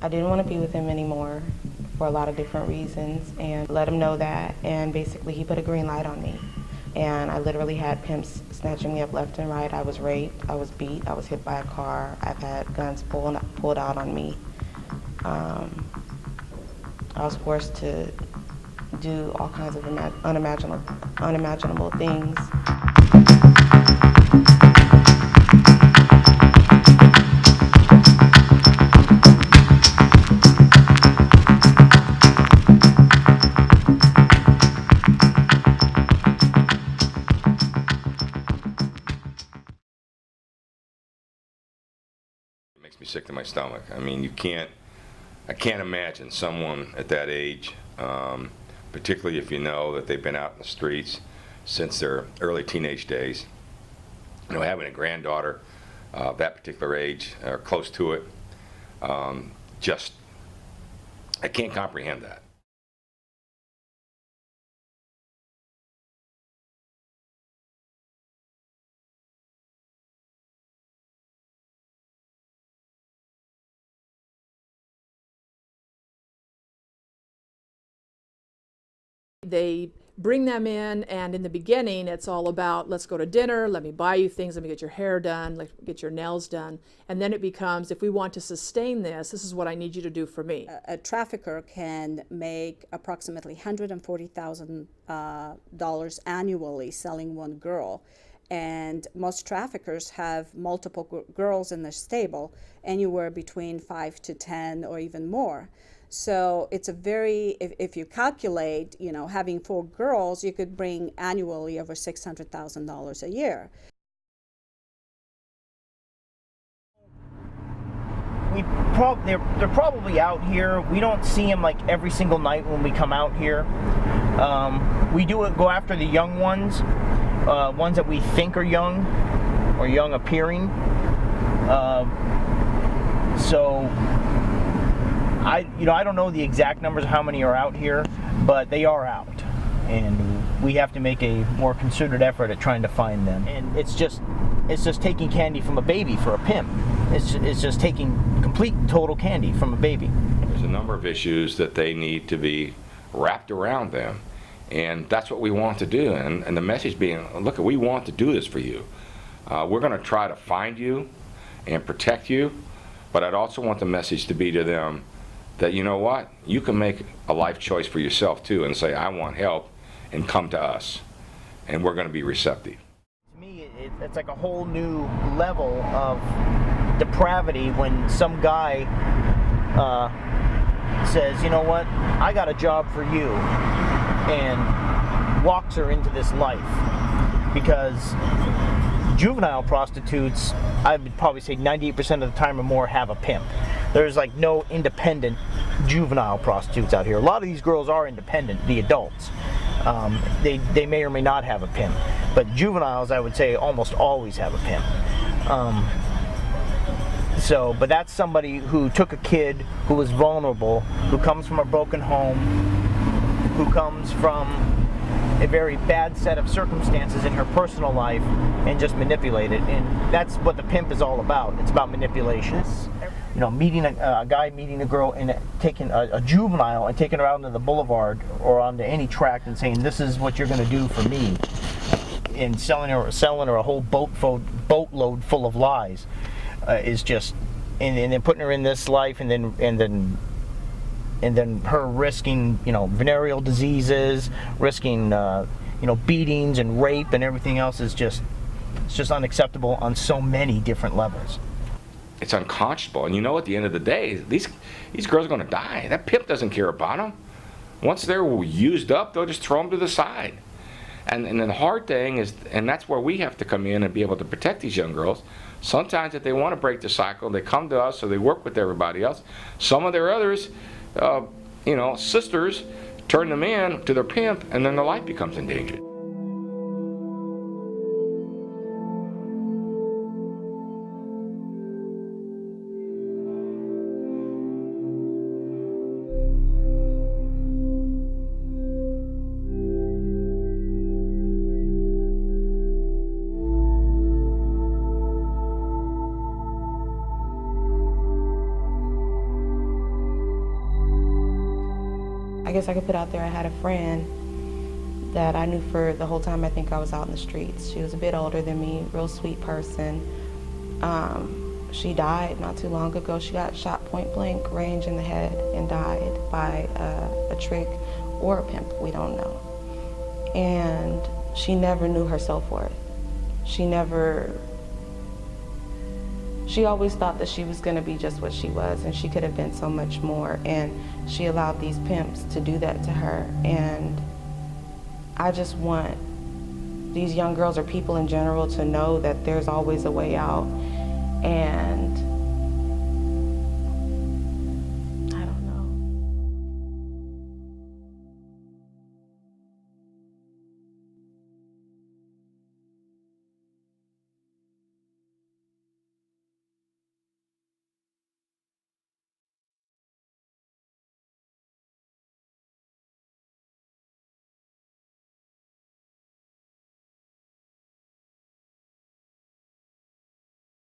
I didn't want to be with him anymore for a lot of different reasons, and let him know that. And basically, he put a green light on me. And I literally had pimps snatching me up left and right. I was raped, I was beat, I was hit by a car. I've had guns pulled out on me. I was forced to do all kinds of unimaginable things. It makes me sick to my stomach. I mean, I can't imagine someone at that age, particularly if you know that they've been out in the streets since their early teenage days, having a granddaughter that particular age or close to it, just, I can't comprehend that. They bring them in, and in the beginning it's all about, let's go to dinner, let me buy you things, let me get your hair done, let me get your nails done. And then it becomes, if we want to sustain this is what I need you to do for me. A trafficker can make approximately $140,000 annually selling one girl. And most traffickers have multiple girls in their stable, anywhere between 5 to 10 or even more. So it's a very, if you calculate, having 4 girls, you could bring annually over $600,000 a year. They're probably out here. We don't see them like every single night when we come out here. We do go after the young ones, ones that we think are young or young appearing. So I don't know the exact numbers of how many are out here, but they are out, and we have to make a more concerted effort at trying to find them. And it's just taking candy from a baby for a pimp. It's just taking complete total candy from a baby. There's a number of issues that they need to be wrapped around them, and that's what we want to do. And the message being, look, we want to do this for you. We're going to try to find you and protect you, but I'd also want the message to be to them that, you know what, you can make a life choice for yourself too and say, I want help, and come to us, and we're going to be receptive. To me, it's like a whole new level of depravity when some guy says, you know what, I got a job for you, and walks her into this life. Because juvenile prostitutes, I would probably say 98% of the time or more, have a pimp. There's like no independent juvenile prostitutes out here. A lot of these girls are independent, the adults. They may or may not have a pimp. But juveniles, I would say, almost always have a pimp. But that's somebody who took a kid who was vulnerable, who comes from a broken home, who comes from a very bad set of circumstances in her personal life, and just manipulate it. And that's what the pimp is all about. It's about manipulation. Meeting a guy, meeting a girl, and taking a juvenile and taking her out into the boulevard or onto any tract and saying, this is what you're going to do for me, and selling her a whole boatload full of lies, is just, and then putting her in this life, and then her risking, venereal diseases, risking, beatings and rape and everything else is just unacceptable on so many different levels. It's unconscionable, and at the end of the day, these girls are going to die. That pimp doesn't care about them. Once they're used up, they'll just throw them to the side. And the hard thing is, and that's where we have to come in and be able to protect these young girls. Sometimes if they want to break the cycle, they come to us, or they work with everybody else. Some of their others, sisters, turn them in to their pimp, and then their life becomes endangered. I guess I could put out there, I had a friend that I knew for the whole time I think I was out in the streets. She was a bit older than me, real sweet person. She died not too long ago. She got shot point blank range in the head and died by a trick or a pimp, we don't know. And she never knew her self-worth. She always thought that she was gonna be just what she was, and she could have been so much more, and she allowed these pimps to do that to her. And I just want these young girls or people in general to know that there's always a way out, and